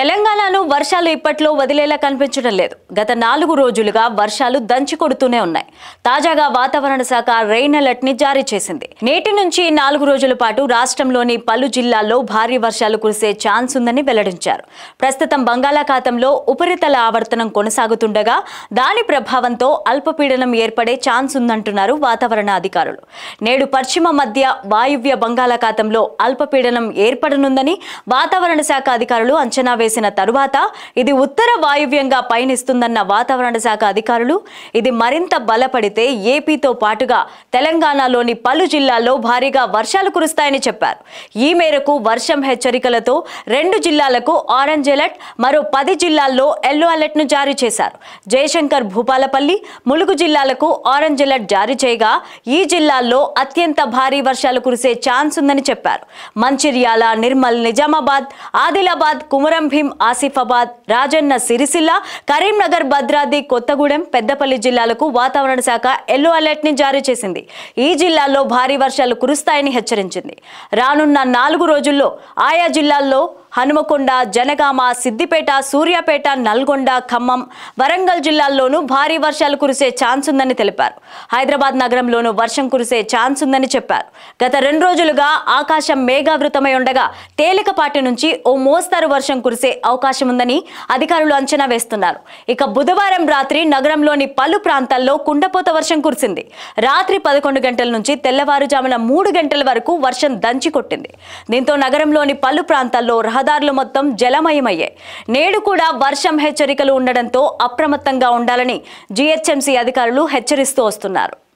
తెలంగాణలో వర్షాలు ఇప్పట్లో వదిలేలా కనిపించడం లేదు. గత 4 రోజులుగా వర్షాలు దంచి కొడుతూనే ఉన్నాయి. తాజాగా వాతావరణ శాఖ రెయిన్ అలర్ట్ ని జారీ చేసింది. నేటి నుంచి 4 రోజుల పాటు రాష్ట్రంలోని పలు జిల్లాల్లో భారీ వర్షాలు కురిసే ఛాన్స్ ఉందని వెల్లడించారు. ప్రస్తుతం బంగాళాఖాతంలో ఉపరితల ఆవర్తనం కొనసాగుతుండగా దాని ప్రభావంతో అల్పపీడనం ఏర్పడే ఛాన్స్ ఉందంటున్నారు వాతావరణ అధికారులు. నేడు పశ్చిమ మధ్య వాయువ్య బంగాళాఖాతంలో అల్పపీడనం ఏర్పడనుందని వాతావరణ శాఖ అధికారులు అంచనా వేసిన తరువాత ఇది ఉత్తర వాయువ్యంగా పయనిస్తుందన్న వాతావరణ శాఖ అధికారులు ఇది మరింత బలపడితే ఏపీతో పాటుగా తెలంగాణలోని పలు జిల్లాల్లో భారీగా వర్షాలు కురుస్తాయని చెప్పారు. ఈ మేరకు వర్షం హెచ్చరికలతో 2 జిల్లాలకు ఆరెంజ్ అలర్ట్, మరో 10 జిల్లాల్లో ఎల్లో అలర్ట్ ను జారీ చేశారు. జయశంకర్, భూపాలపల్లి, ములుగు జిల్లాలకు ఆరెంజ్ అలర్ట్ జారీ చేయగా ఈ జిల్లాల్లో అత్యంత భారీ వర్షాలు కురిసే ఛాన్స్ ఉందని చెప్పారు. మంచిర్యాల, నిర్మల్, నిజామాబాద్, ఆదిలాబాద్, కుమరం భీం, ఆసిఫాబాద్, రాజన్న సిరిసిల్ల, కరీంనగర్, భద్రాద్రి కొత్తగూడెం, పెద్దపల్లి జిల్లాలకు వాతావరణ శాఖ ఎల్లో అలర్ట్ ని జారీ చేసింది. ఈ జిల్లాల్లో భారీ వర్షాలు కురుస్తాయని హెచ్చరించింది. రానున్న 4 రోజుల్లో ఆయా జిల్లాల్లో హనుమకొండ, జనగామ, సిద్దిపేట, సూర్యాపేట, నల్గొండ, ఖమ్మం, వరంగల్ జిల్లాల్లోనూ భారీ వర్షాలు కురిసే ఛాన్స్ ఉందని తెలిపారు. హైదరాబాద్ నగరంలోనూ వర్షం కురిసే ఛాన్స్ ఉందని చెప్పారు. గత 2 రోజులుగా ఆకాశం మేఘావృతమై ఉండగా తేలికపాటి నుంచి ఓ మోస్తరు వర్షం కురిసే అవకాశం ఉందని అధికారులు అంచనా వేస్తున్నారు. ఇక బుధవారం రాత్రి నగరంలోని పలు ప్రాంతాల్లో కుండపోత వర్షం కురిసింది. రాత్రి 11 గంటల నుంచి తెల్లవారుజామున 3 గంటల వరకు వర్షం దంచి కొట్టింది. దీంతో నగరంలోని పలు ప్రాంతాల్లో రహదారులు మొత్తం జలమయమయ్యాయి. నేడు కూడా వర్షం హెచ్చరికలు ఉండడంతో అప్రమత్తంగా ఉండాలని జీహెచ్ఎంసీ అధికారులు హెచ్చరిస్తూ వస్తున్నారు.